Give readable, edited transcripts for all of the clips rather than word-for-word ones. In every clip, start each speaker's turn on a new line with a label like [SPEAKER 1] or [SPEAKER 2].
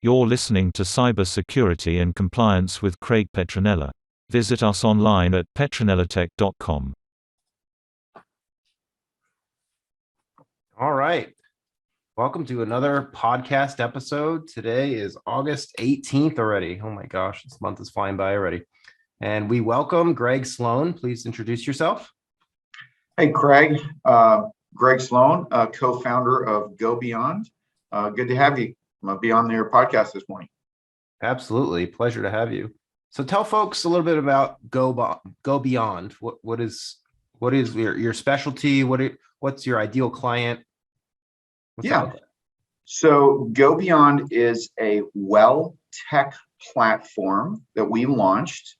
[SPEAKER 1] You're listening to Cybersecurity and Compliance with Craig Petronella. Visit us online at petronellatech.com.
[SPEAKER 2] All right. Welcome to another podcast episode. Today is August 18th already. Oh my gosh, this month is flying by already. And we welcome Greg Sloan. Please introduce yourself.
[SPEAKER 3] Hey, Craig. Greg Sloan, co-founder of Go Beyond. Good to have you. I'm going to be on your podcast this morning.
[SPEAKER 2] Absolutely. Pleasure to have you. So tell folks a little bit about Go Beyond. What is your specialty? What's your ideal client?
[SPEAKER 3] So Go Beyond is a wealth tech platform that we launched,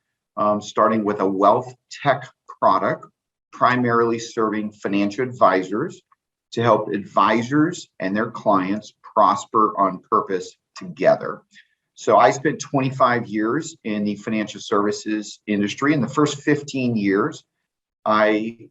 [SPEAKER 3] starting with a wealth tech product, primarily serving financial advisors to help advisors and their clients prosper on purpose together. So I spent 25 years in the financial services industry. In the first 15 years, I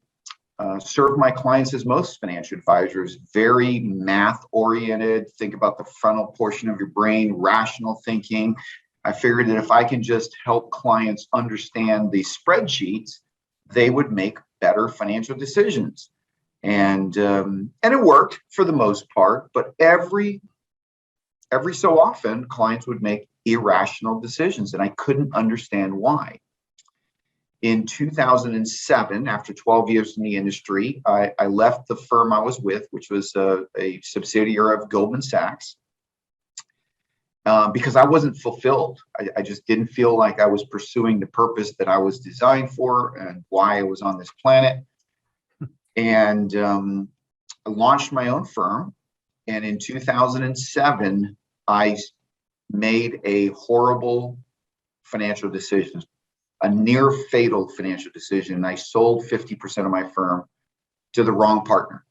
[SPEAKER 3] served my clients as most financial advisors, very math-oriented. Think about the frontal portion of your brain, rational thinking. I figured that if I can just help clients understand the spreadsheets, they would make better financial decisions. And it worked for the most part, but every so often clients would make irrational decisions, and I couldn't understand why. In 2007, after 12 years in the industry, I left the firm I was with, which was a subsidiary of Goldman Sachs, because I wasn't fulfilled. I just didn't feel like I was pursuing the purpose that I was designed for and why I was on this planet. And I launched my own firm. And in 2007, I made a horrible financial decision, a near fatal financial decision. I sold 50% of my firm to the wrong partner.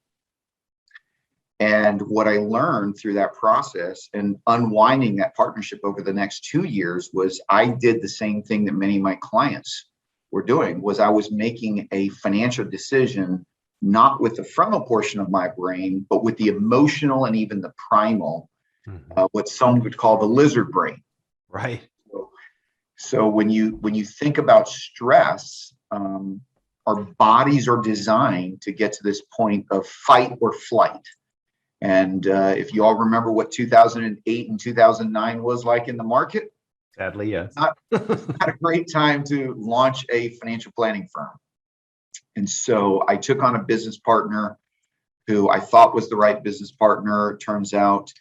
[SPEAKER 3] And what I learned through that process and unwinding that partnership over the next 2 years was I did the same thing that many of my clients were doing, was I was making a financial decision not with the frontal portion of my brain, but with the emotional and even the primal, what some would call the lizard brain.
[SPEAKER 2] Right.
[SPEAKER 3] So when you think about stress, our bodies are designed to get to this point of fight or flight. And if you all remember what 2008 and 2009 was like in the market,
[SPEAKER 2] sadly, yes,
[SPEAKER 3] not a great time to launch a financial planning firm. And so I took on a business partner who I thought was the right business partner. It turns out,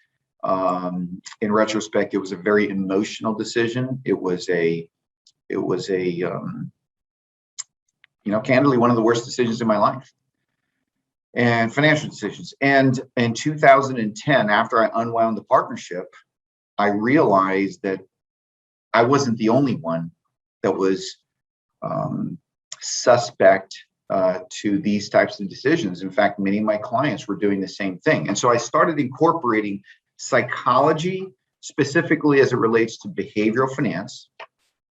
[SPEAKER 3] in retrospect, it was a very emotional decision. It was candidly one of the worst decisions in my life, and financial decisions. And in 2010, after I unwound the partnership, I realized that I wasn't the only one that was suspect to these types of decisions. In fact, many of my clients were doing the same thing. And so I started incorporating psychology, specifically as it relates to behavioral finance,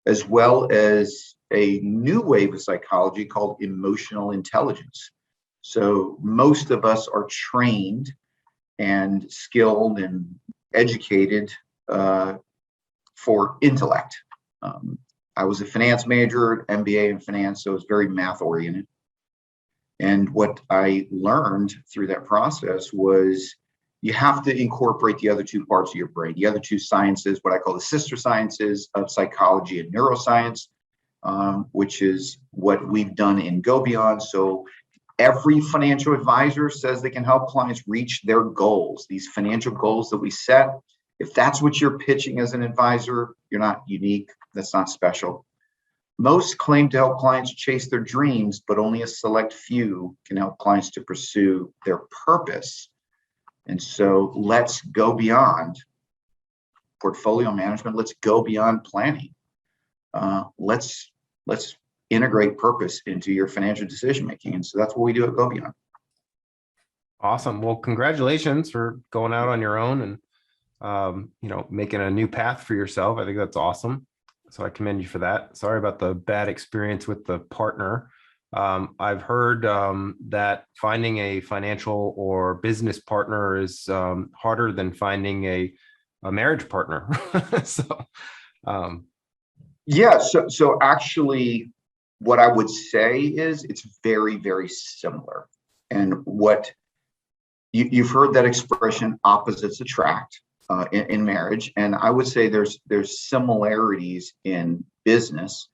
[SPEAKER 3] as well as a new wave of psychology called emotional intelligence. So most of us are trained and skilled and educated for intellect. I was a finance major, MBA in finance, so it was very math oriented. And what I learned through that process was you have to incorporate the other two parts of your brain, the other two sciences, what I call the sister sciences of psychology and neuroscience, which is what we've done in Go Beyond. So every financial advisor says they can help clients reach their goals, these financial goals that we set. If that's what you're pitching as an advisor, you're not unique. That's not special. Most claim to help clients chase their dreams, but only a select few can help clients to pursue their purpose. And so let's go beyond portfolio management. Let's go beyond planning. Let's integrate purpose into your financial decision making. And so that's what we do at Go Beyond.
[SPEAKER 2] Awesome. Well, congratulations for going out on your own and making a new path for yourself. I think that's awesome. So I commend you for that. Sorry about the bad experience with the partner. I've heard that finding a financial or business partner is harder than finding a a marriage partner. So,
[SPEAKER 3] Yeah. So actually, what I would say is it's very, very similar. And what you've heard that expression, opposites attract, in marriage. And I would say there's similarities in business,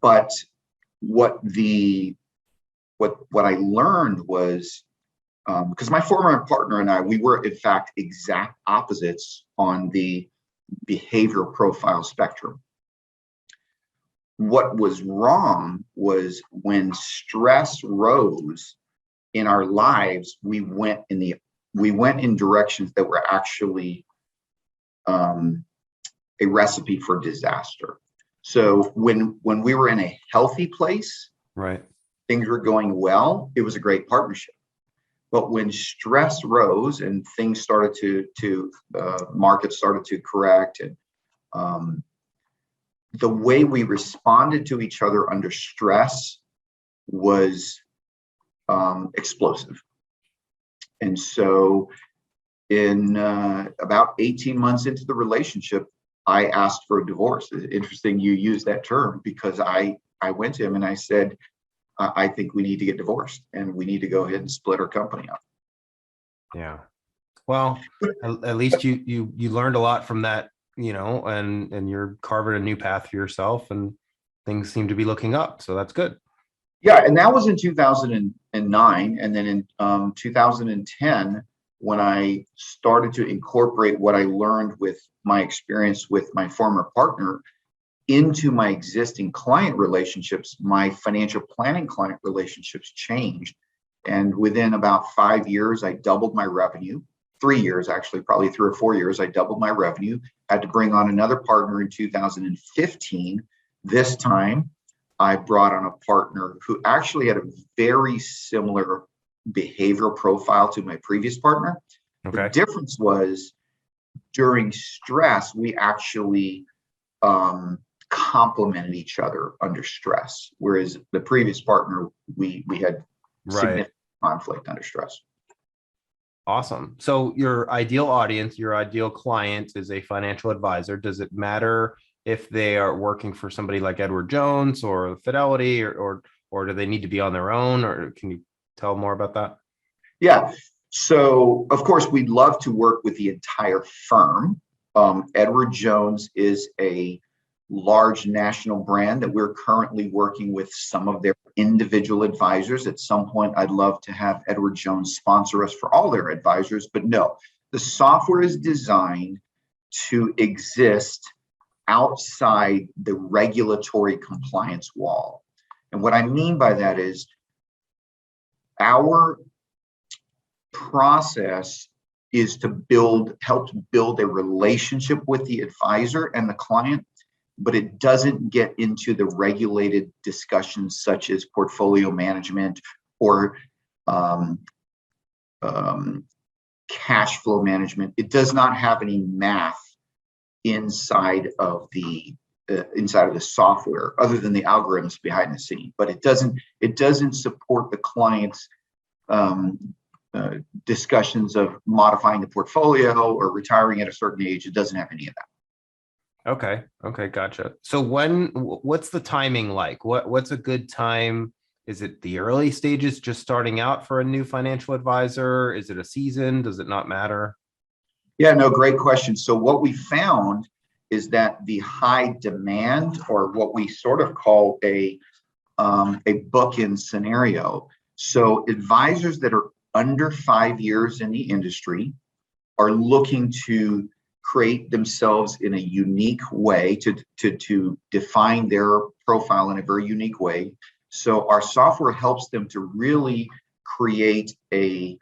[SPEAKER 3] but what I learned was, because my former partner and I, we were in fact exact opposites on the behavior profile spectrum. What was wrong was when stress rose in our lives, we went in directions that were actually a recipe for disaster. So when we were in a healthy place,
[SPEAKER 2] right,
[SPEAKER 3] things were going well, it was a great partnership. But when stress rose and things started to markets started to correct, and the way we responded to each other under stress was explosive. And so in about 18 months into the relationship, I asked for a divorce. It's interesting you use that term, because I went to him and I said, I think we need to get divorced and we need to go ahead and split our company up.
[SPEAKER 2] Yeah. Well, at least you learned a lot from that, and you're carving a new path for yourself, and things seem to be looking up. So that's good.
[SPEAKER 3] Yeah, and that was in 2009. And then in 2010, when I started to incorporate what I learned with my experience with my former partner into my existing client relationships, my financial planning client relationships changed. And within about 5 years, I doubled my revenue. 3 years, actually, probably 3 or 4 years, I doubled my revenue. Had to bring on another partner in 2015. This time, I brought on a partner who actually had a very similar behavioral profile to my previous partner.
[SPEAKER 2] Okay.
[SPEAKER 3] The difference was during stress, we actually complemented each other under stress, whereas the previous partner, we had significant conflict under stress.
[SPEAKER 2] Awesome. So your ideal audience, your ideal client is a financial advisor. Does it matter if they are working for somebody like Edward Jones or Fidelity, or do they need to be on their own? Or can you tell more about that?
[SPEAKER 3] Yeah. So of course, we'd love to work with the entire firm. Edward Jones is a large national brand that we're currently working with some of their individual advisors. At some point, I'd love to have Edward Jones sponsor us for all their advisors, but no, the software is designed to exist outside the regulatory compliance wall. And what I mean by that is our process is to help build a relationship with the advisor and the client, but it doesn't get into the regulated discussions such as portfolio management or cash flow management. It does not have any math inside of the software, other than the algorithms behind the scene. But it doesn't support the client's discussions of modifying the portfolio or retiring at a certain age. It doesn't have any of that.
[SPEAKER 2] Okay, gotcha. So what's the timing like? What's a good time? Is it the early stages, just starting out for a new financial advisor? Is it a season? Does it not matter?
[SPEAKER 3] Yeah, no, great question. So what we found is that the high demand, or what we sort of call a bookend scenario. So advisors that are under 5 years in the industry are looking to create themselves in a unique way, to define their profile in a very unique way. So our software helps them to really create a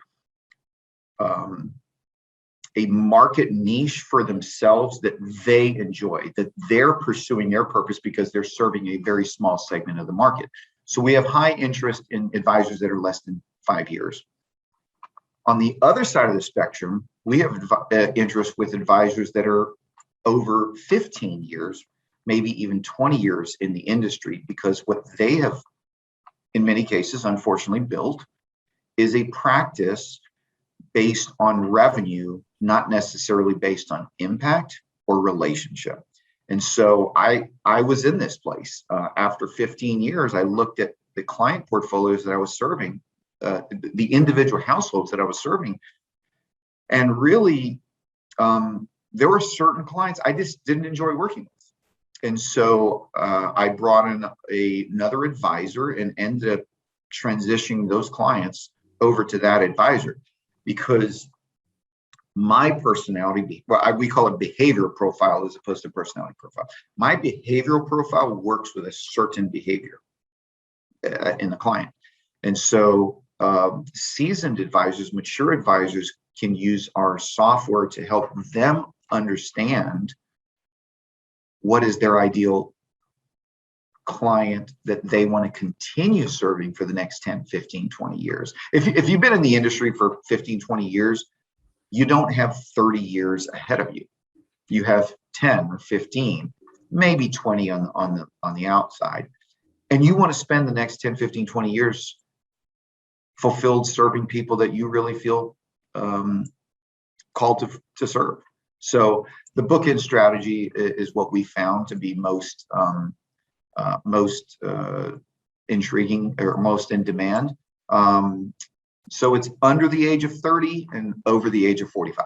[SPEAKER 3] market niche for themselves that they enjoy, that they're pursuing their purpose because they're serving a very small segment of the market. So we have high interest in advisors that are less than 5 years. On the other side of the spectrum, we have interest with advisors that are over 15 years, maybe even 20 years in the industry, because what they have, in many cases, unfortunately built is a practice based on revenue, not necessarily based on impact or relationship. And so I was in this place. After 15 years, I looked at the client portfolios that I was serving, the individual households that I was serving. And really, there were certain clients I just didn't enjoy working with. And so I brought in another advisor and ended up transitioning those clients over to that advisor, because my personality, we call it behavioral profile as opposed to personality profile. My behavioral profile works with a certain behavior in the client. And so seasoned advisors, mature advisors can use our software to help them understand what is their ideal client that they want to continue serving for the next 10, 15, 20 years. If you've been in the industry for 15, 20 years, you don't have 30 years ahead of you. You have 10 or 15, maybe 20 on the outside. And you want to spend the next 10, 15, 20 years fulfilled serving people that you really feel called to serve. So the bookend strategy is what we found to be most intriguing or most in demand. So it's under the age of 30 and over the age of 45.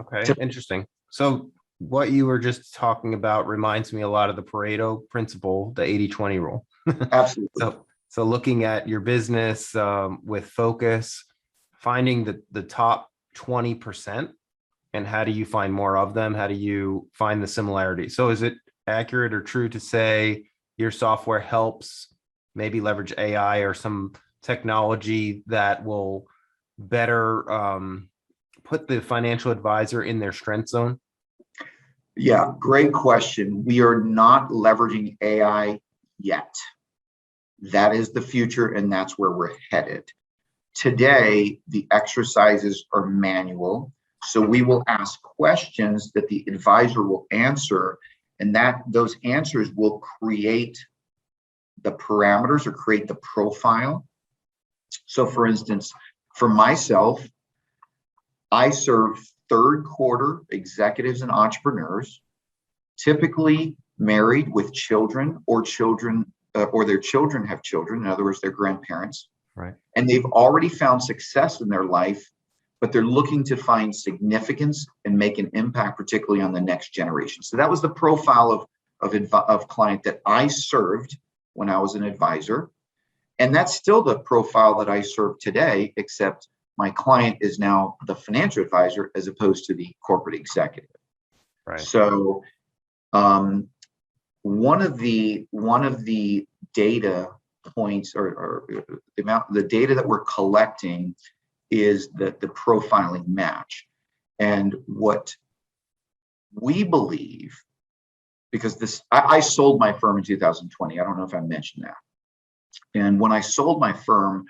[SPEAKER 2] Okay, interesting. So what you were just talking about reminds me a lot of the Pareto Principle, the 80-20 rule.
[SPEAKER 3] Absolutely.
[SPEAKER 2] So looking at your business with focus, finding the top 20%, and how do you find more of them? How do you find the similarity? So is it accurate or true to say your software helps maybe leverage AI or some technology that will better put the financial advisor in their strength zone?
[SPEAKER 3] Yeah, great question. We are not leveraging AI yet. That is the future, and that's where we're headed. Today, the exercises are manual. So we will ask questions that the advisor will answer, and those answers will create the parameters or create the profile. So for instance, for myself, I serve third quarter executives and entrepreneurs, typically married with children or their children have children, in other words, their grandparents.
[SPEAKER 2] Right. And
[SPEAKER 3] they've already found success in their life, but they're looking to find significance and make an impact, particularly on the next generation. So that was the profile of client that I served when I was an advisor. And that's still the profile that I serve today, except my client is now the financial advisor as opposed to the corporate executive.
[SPEAKER 2] Right.
[SPEAKER 3] So one of the data points or the data that we're collecting is the profiling match. And what we believe, because I sold my firm in 2020. I don't know if I mentioned that. And when I sold my firm,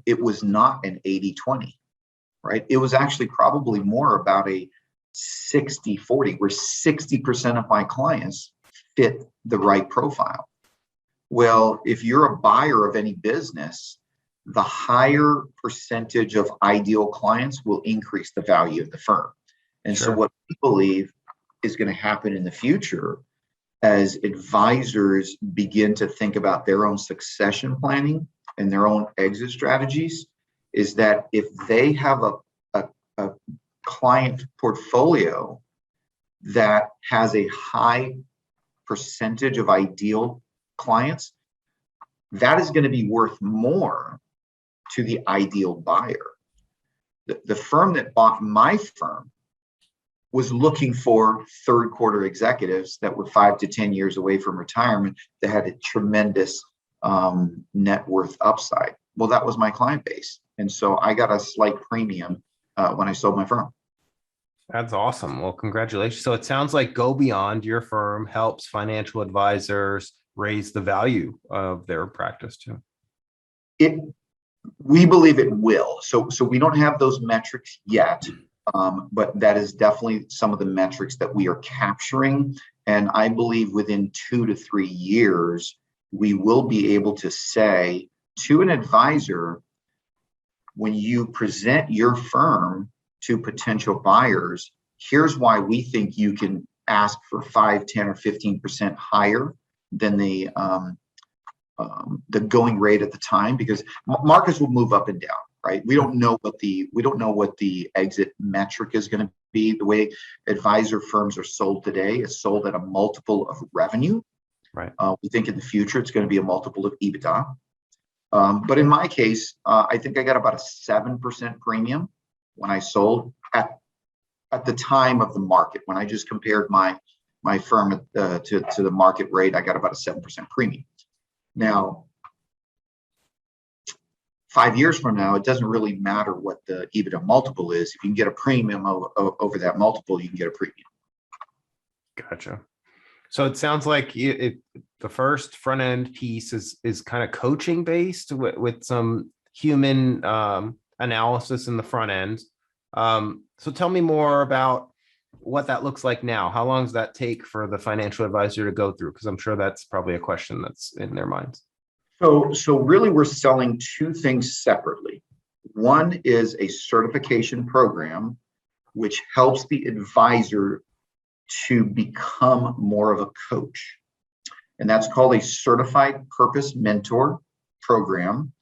[SPEAKER 3] it was not an 80-20, right? It was actually probably more about a 60-40, where 60% of my clients fit the right profile. Well, if you're a buyer of any business, the higher percentage of ideal clients will increase the value of the firm. And
[SPEAKER 2] Sure.
[SPEAKER 3] So what we believe is going to happen in the future as advisors begin to think about their own succession planning and their own exit strategies is that if they have a client portfolio that has a high percentage of ideal clients, that is going to be worth more to the ideal buyer. The firm that bought my firm was looking for third quarter executives that were 5 to 10 years away from retirement that had a tremendous net worth upside. Well, that was my client base. And so I got a slight premium when I sold my firm.
[SPEAKER 2] That's awesome. Well, congratulations. So it sounds like Go Beyond, your firm, helps financial advisors raise the value of their practice too.
[SPEAKER 3] We believe it will. So we don't have those metrics yet, but that is definitely some of the metrics that we are capturing. And I believe within 2 to 3 years, we will be able to say to an advisor, when you present your firm to potential buyers, here's why we think you can ask for 5, 10, or 15% higher than the going rate at the time, because markets will move up and down, right? We don't know what the exit metric is going to be. The way advisor firms are sold today is sold at a multiple of revenue.
[SPEAKER 2] Right.
[SPEAKER 3] We think in the future it's going to be a multiple of EBITDA. But in my case, I think I got about a 7% premium when I sold at the time of the market. When I just compared my firm to the market rate, I got about a 7% premium. Now, 5 years from now, it doesn't really matter what the EBITDA multiple is. If you can get a premium over that multiple, you can get a premium.
[SPEAKER 2] Gotcha. So it sounds like the first front end piece is kind of coaching based with some human analysis in the front end. So tell me more about what that looks like now. How long does that take for the financial advisor to go through? Because I'm sure that's probably a question that's in their minds.
[SPEAKER 3] So really, we're selling two things separately. One is a certification program, which helps the advisor to become more of a coach. And that's called a Certified Purpose Mentor program.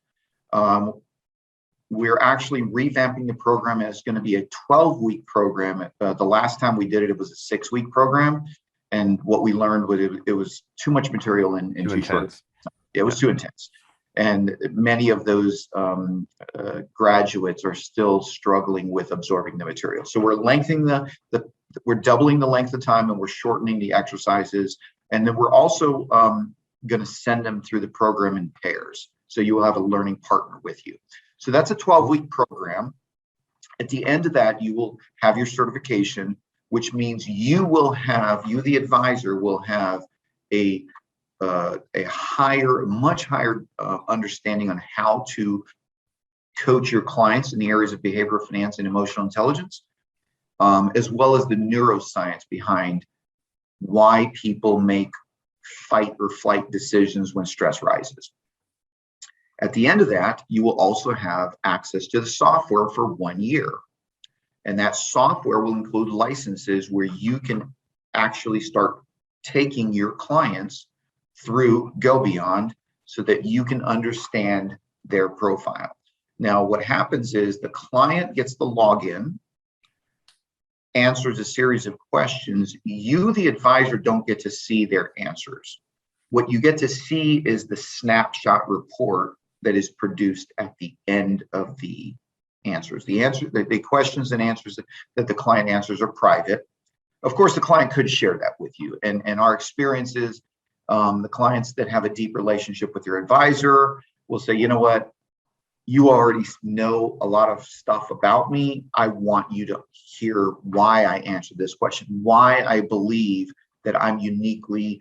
[SPEAKER 3] We're actually revamping the program, and it's going to be a 12-week program. The last time we did it, it was a 6-week program. And what we learned was it was too much material in too short. It was too intense. And many of those graduates are still struggling with absorbing the material. So we're lengthening we're doubling the length of time, and we're shortening the exercises. And then we're also going to send them through the program in pairs. So you will have a learning partner with you. So that's a 12-week program. At the end of that, you will have your certification, which means the advisor will have a much higher understanding on how to coach your clients in the areas of behavioral finance and emotional intelligence, as well as the neuroscience behind why people make fight or flight decisions when stress rises. At the end of that, you will also have access to the software for 1 year. And that software will include licenses where you can actually start taking your clients through Go Beyond so that you can understand their profile. Now, what happens is the client gets the login, answers a series of questions. You, the advisor, don't get to see their answers. What you get to see is the snapshot report that is produced at the end of the answers. The questions and answers that the client answers are private. Of course, the client could share that with you. And our experience is the clients that have a deep relationship with your advisor will say, you know what, you already know a lot of stuff about me. I want you to hear why I answered this question, why I believe that I'm uniquely,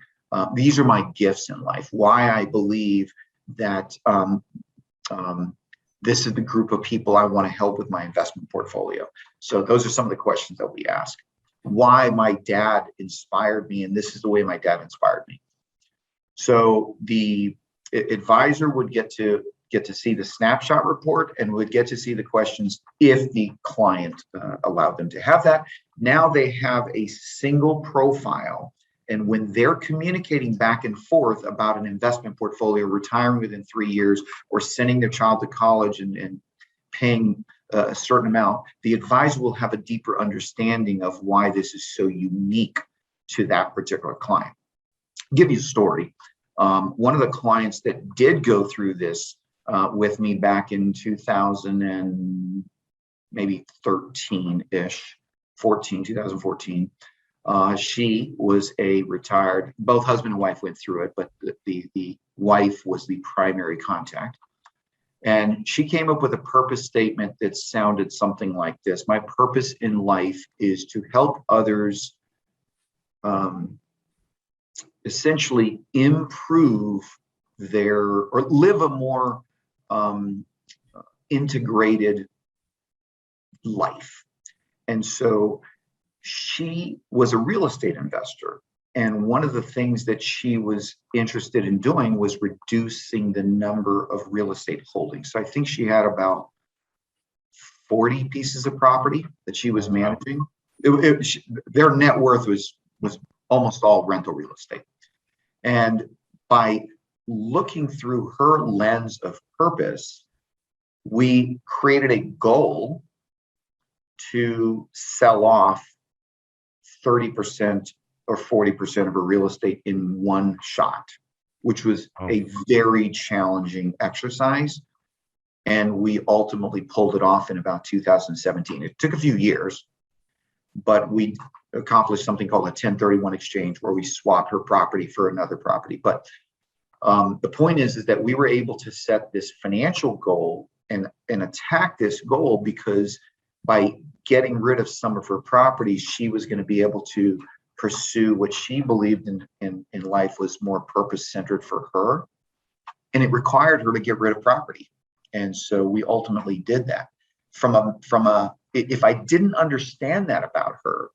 [SPEAKER 3] these are my gifts in life, why I believe that this is the group of people I want to help with my investment portfolio. So those are some of the questions that we ask. Why my dad inspired me, and this is the way my dad inspired me. So the advisor would get to see the snapshot report and would get to see the questions if the client allowed them to have that. Now they have a single profile. And when they're communicating back and forth about an investment portfolio, retiring within 3 years, or sending their child to college and paying a certain amount, the advisor will have a deeper understanding of why this is so unique to that particular client. I'll give you a story. One of the clients that did go through this with me back in 2000 and maybe 13-ish, 2014. She was a retired, both husband and wife went through it, but the wife was the primary contact. And she came up with a purpose statement that sounded something like this: my purpose in life is to help others essentially improve or live a more integrated life. And so she was a real estate investor. And one of the things that she was interested in doing was reducing the number of real estate holdings. So I think she had about 40 pieces of property that she was managing. Their net worth was almost all rental real estate. And by looking through her lens of purpose, we created a goal to sell off 30% or 40% of her real estate in one shot, which was a very challenging exercise. And we ultimately pulled it off in about 2017. It took a few years, but we accomplished something called a 1031 exchange, where we swapped her property for another property. But the point is that we were able to set this financial goal and attack this goal, because by getting rid of some of her properties, she was going to be able to pursue what she believed in life was more purpose-centered for her. And it required her to get rid of property. And so we ultimately did that. If I didn't understand that about her,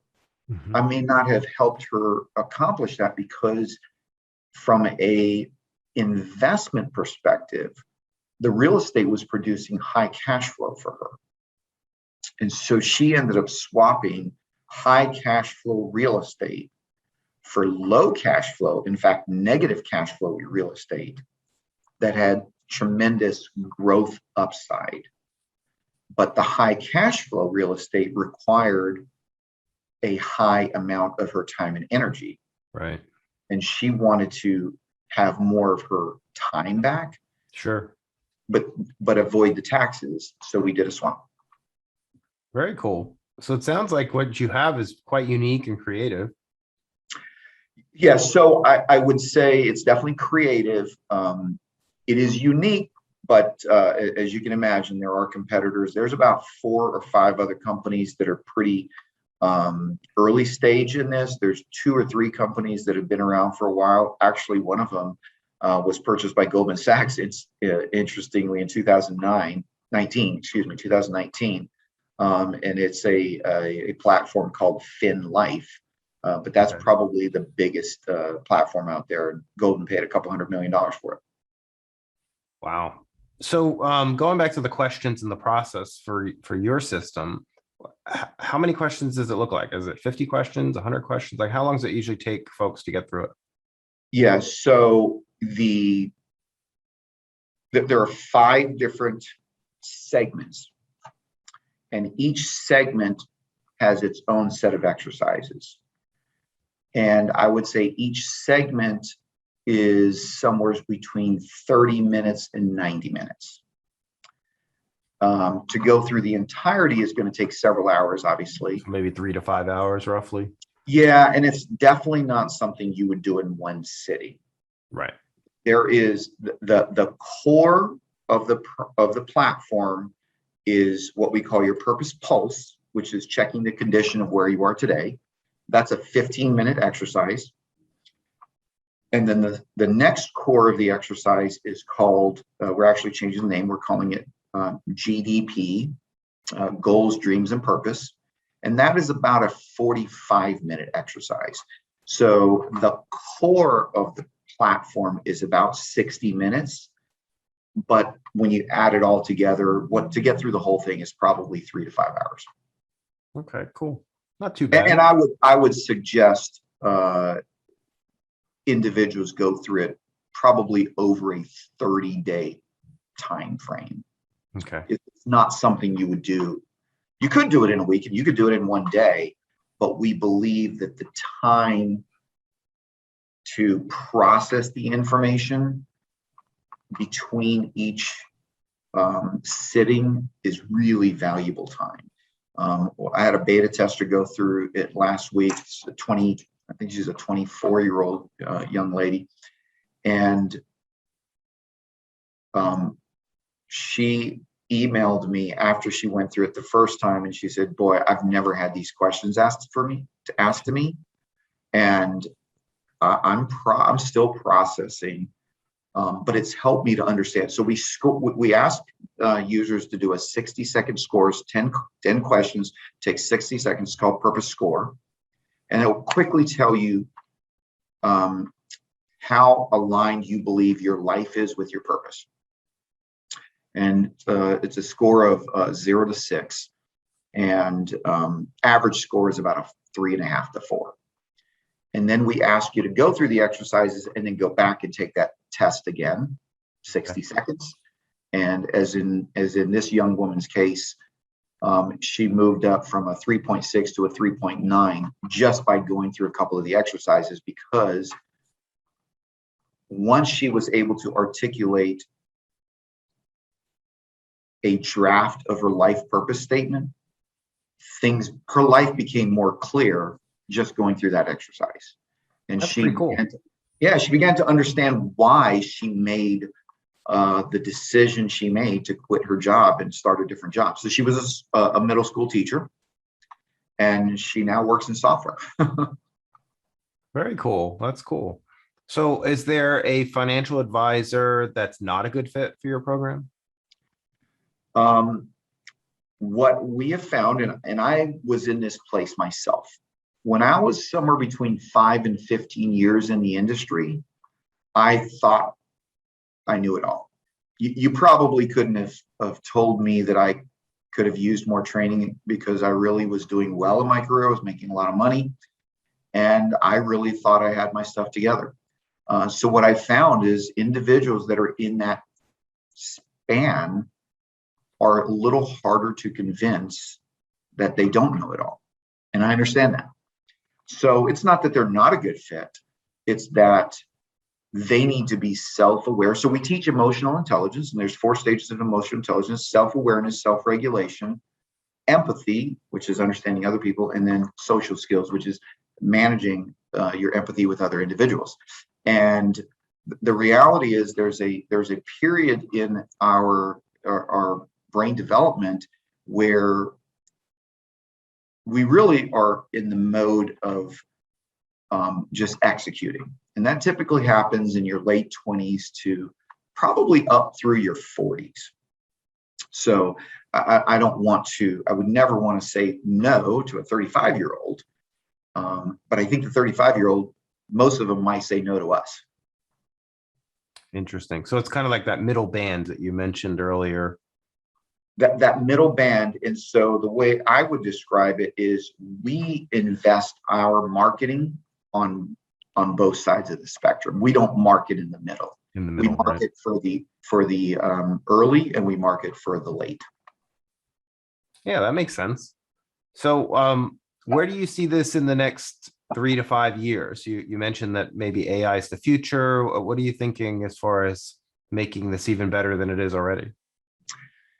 [SPEAKER 3] I may not have helped her accomplish that, because from a investment perspective, the real estate was producing high cash flow for her. And so she ended up swapping high cash flow real estate for low cash flow, in fact, negative cash flow real estate that had tremendous growth upside. But the high cash flow real estate required a high amount of her time and energy.
[SPEAKER 2] Right.
[SPEAKER 3] And she wanted to have more of her time back.
[SPEAKER 2] Sure.
[SPEAKER 3] But avoid the taxes. So we did a swap.
[SPEAKER 2] Very cool. So it sounds like what you have is quite unique and creative.
[SPEAKER 3] Yeah, so I would say it's definitely creative. It is unique, but as you can imagine, there are competitors. There's about 4 or 5 other companies that are pretty early stage in this. There's 2 or 3 companies that have been around for a while. Actually, one of them was purchased by Goldman Sachs. It's interestingly in 2019. And it's a platform called FinLife. But that's probably the biggest platform out there. Golden paid a couple $100 million for it.
[SPEAKER 2] Wow. So going back to the questions in the process for your system, how many questions does it look like? Is it 50 questions, 100 questions? Like, how long does it usually take folks to get through it?
[SPEAKER 3] Yeah, so there are 5 different segments, and each segment has its own set of exercises. And I would say each segment is somewhere between 30 minutes and 90 minutes. To go through the entirety is going to take several hours, obviously.
[SPEAKER 2] Maybe 3 to 5 hours, roughly.
[SPEAKER 3] Yeah, and it's definitely not something you would do in one sitting.
[SPEAKER 2] Right.
[SPEAKER 3] There is the core of the platform is what we call your purpose pulse, which is checking the condition of where you are today. That's a 15-minute exercise. And then the next core of the exercise is called, we're actually changing the name, we're calling it GDP, Goals, Dreams, and Purpose. And that is about a 45-minute exercise. So the core of the platform is about 60 minutes. But when you add it all together, to get through the whole thing is probably 3 to 5 hours.
[SPEAKER 2] Okay, cool. Not too bad.
[SPEAKER 3] And I would suggest individuals go through it probably over a 30-day time frame.
[SPEAKER 2] Okay.
[SPEAKER 3] It's not something you would do. You could do it in a week and you could do it in one day, but we believe that the time to process the information between each sitting is really valuable time. I had a beta tester go through it last week. It's I think she's a 24-year-old young lady. And she emailed me after she went through it the first time, and she said, boy, I've never had these questions asked to me. And I'm still processing, but it's helped me to understand. So we ask users to do a 60-second scores, 10 questions, takes 60 seconds, it's called Purpose Score. And it will quickly tell you how aligned you believe your life is with your purpose. and it's a score of 0 to 6, and average score is about a 3.5 to 4. And then we ask you to go through the exercises and then go back and take that test again, 60 seconds. And as in this young woman's case, she moved up from a 3.6 to a 3.9 just by going through a couple of the exercises, because once she was able to articulate a draft of her life purpose statement, her life became more clear just going through that exercise. And
[SPEAKER 2] That's pretty cool.
[SPEAKER 3] She began to understand why she made the decision she made to quit her job and start a different job. So she was a middle school teacher, and she now works in software.
[SPEAKER 2] Very cool. That's cool. So is there a financial advisor that's not a good fit for your program?
[SPEAKER 3] What we have found, and I was in this place myself, when I was somewhere between 5 and 15 years in the industry, I thought I knew it all. You probably couldn't have told me that I could have used more training, because I really was doing well in my career. I was making a lot of money, and I really thought I had my stuff together. So what I found is individuals that are in that span are a little harder to convince that they don't know it all. And I understand that. So it's not that they're not a good fit. It's that they need to be self-aware. So we teach emotional intelligence, and there's 4 stages of emotional intelligence: self-awareness, self-regulation, empathy, which is understanding other people, and then social skills, which is managing your empathy with other individuals. And the reality is there's a period in our brain development where we really are in the mode of just executing. And that typically happens in your late 20s to probably up through your 40s. So I would never want to say no to a 35-year-old. But I think the 35-year-old, most of them might say no to us.
[SPEAKER 2] Interesting. So it's kind of like that middle band that you mentioned earlier.
[SPEAKER 3] That middle band. And so the way I would describe it is we invest our marketing on both sides of the spectrum. We don't market in the middle. We market for the early, and we market for the late.
[SPEAKER 2] Yeah, that makes sense. So where do you see this in the next 3 to 5 years? You mentioned that maybe AI is the future. What are you thinking as far as making this even better than it is already?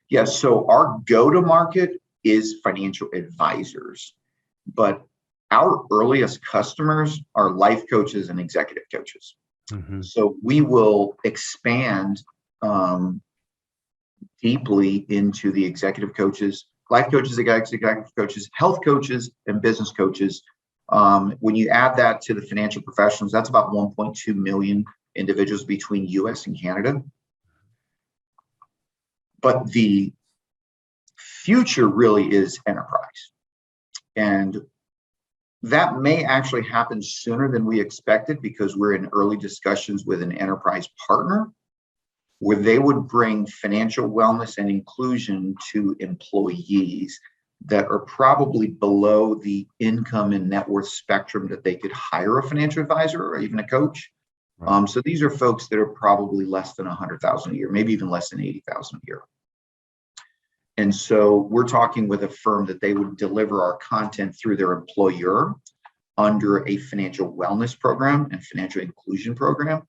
[SPEAKER 3] Yeah, so our go-to-market is financial advisors, but our earliest customers are life coaches and executive coaches. Mm-hmm. So we will expand deeply into the executive coaches, life coaches, executive coaches, health coaches, and business coaches. When you add that to the financial professionals, that's about 1.2 million individuals between US and Canada. But the future really is enterprise. And that may actually happen sooner than we expected, because we're in early discussions with an enterprise partner where they would bring financial wellness and inclusion to employees that are probably below the income and net worth spectrum that they could hire a financial advisor or even a coach. Right. So these are folks that are probably less than 100,000 a year, maybe even less than 80,000 a year. And so we're talking with a firm that they would deliver our content through their employer under a financial wellness program and financial inclusion program.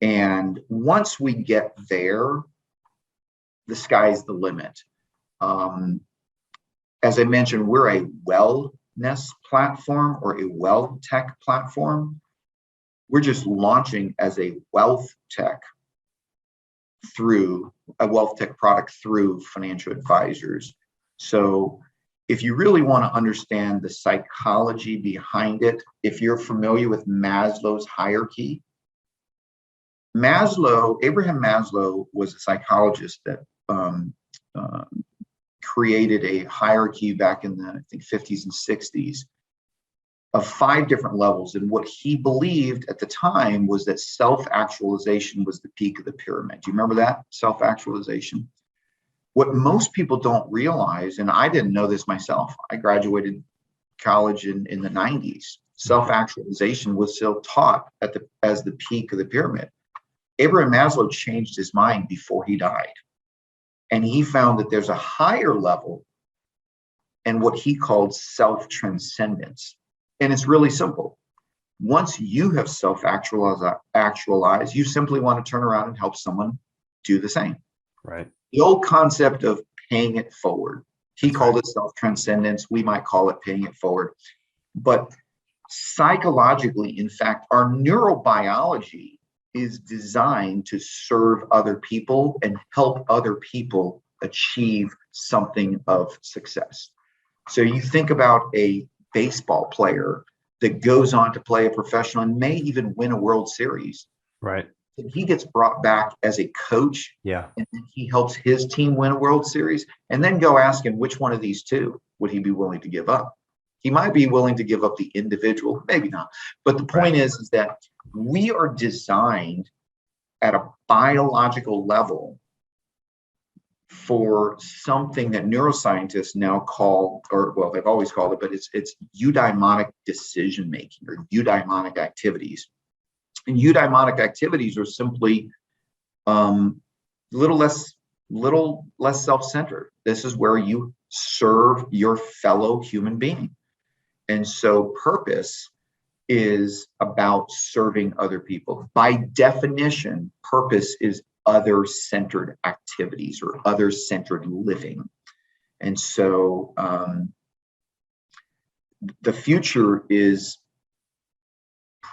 [SPEAKER 3] And once we get there, the sky's the limit. As I mentioned, we're a wellness platform or a wealth tech platform. We're just launching as a wealth tech product through financial advisors. So if you really want to understand the psychology behind it, if you're familiar with Maslow's hierarchy, Abraham Maslow was a psychologist that created a hierarchy back in the, I think, 50s and 60s of 5 different levels. And what he believed at the time was that self-actualization was the peak of the pyramid. Do you remember that? Self-actualization. What most people don't realize, and I didn't know this myself, I graduated college in the 90s. Self-actualization was still taught as the peak of the pyramid. Abraham Maslow changed his mind before he died. And he found that there's a higher level and what he called self-transcendence. And it's really simple. Once you have self-actualized, you simply want to turn around and help someone do the same.
[SPEAKER 2] Right.
[SPEAKER 3] The old concept of paying it forward. He called it self-transcendence. We might call it paying it forward. But psychologically, in fact, our neurobiology is designed to serve other people and help other people achieve something of success. So you think about a baseball player that goes on to play a professional and may even win a World Series.
[SPEAKER 2] Right.
[SPEAKER 3] And he gets brought back as a coach.
[SPEAKER 2] Yeah.
[SPEAKER 3] And then he helps his team win a World Series. And then go ask him which one of these two would he be willing to give up. He might be willing to give up the individual, maybe not. But the point is that we are designed at a biological level for something that neuroscientists now call, or well, they've always called it, but it's eudaimonic decision making or eudaimonic activities. And eudaimonic activities are simply little less self-centered. This is where you serve your fellow human being. And so purpose is about serving other people. By definition, purpose is other-centered activities or other-centered living. And so the future is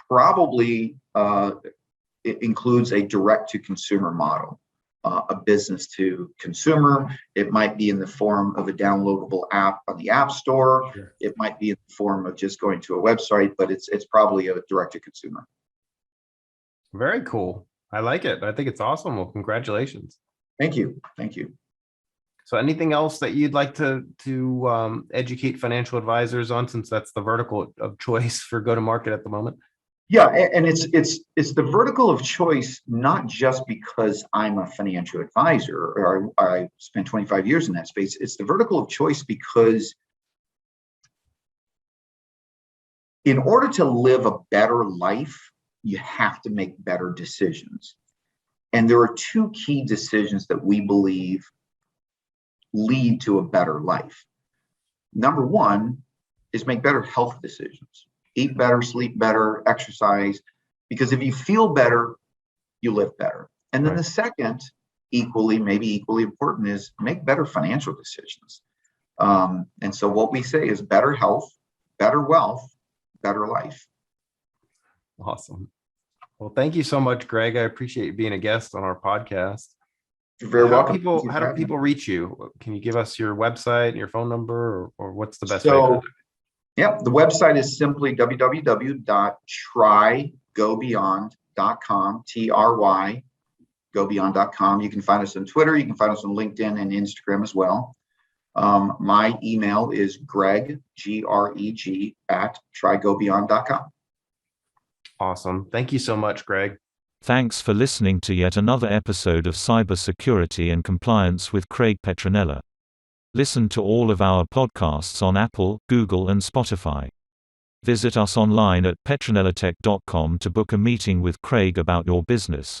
[SPEAKER 3] probably, it includes a direct-to-consumer model. A business to consumer. It might be in the form of a downloadable app on the App Store. Sure. It might be in the form of just going to a website, but it's probably a direct to consumer.
[SPEAKER 2] Very cool. I like it. I think it's awesome. Well, congratulations.
[SPEAKER 3] Thank you. Thank you.
[SPEAKER 2] So anything else that you'd like to educate financial advisors on, since that's the vertical of choice for go-to-market at the moment?
[SPEAKER 3] Yeah, and it's the vertical of choice, not just because I'm a financial advisor or I spent 25 years in that space. It's the vertical of choice because in order to live a better life, you have to make better decisions. And there are two key decisions that we believe lead to a better life. Number one is make better health decisions. Eat better, sleep better, exercise, because if you feel better, you live better. And then the second, maybe equally important, is make better financial decisions. And so what we say is better health, better wealth, better life.
[SPEAKER 2] Awesome. Well, thank you so much, Greg. I appreciate you being a guest on our podcast.
[SPEAKER 3] You're very welcome.
[SPEAKER 2] How do people reach you? Can you give us your website and your phone number, or what's the best way to do it?
[SPEAKER 3] Yeah, the website is simply www.trygobeyond.com, TRY, gobeyond.com. You can find us on Twitter. You can find us on LinkedIn and Instagram as well. My email is Greg, Greg, @trygobeyond.com.
[SPEAKER 2] Awesome. Thank you so much, Greg.
[SPEAKER 1] Thanks for listening to yet another episode of Cybersecurity and Compliance with Craig Petronella. Listen to all of our podcasts on Apple, Google, and Spotify. Visit us online at petronellatech.com to book a meeting with Craig about your business.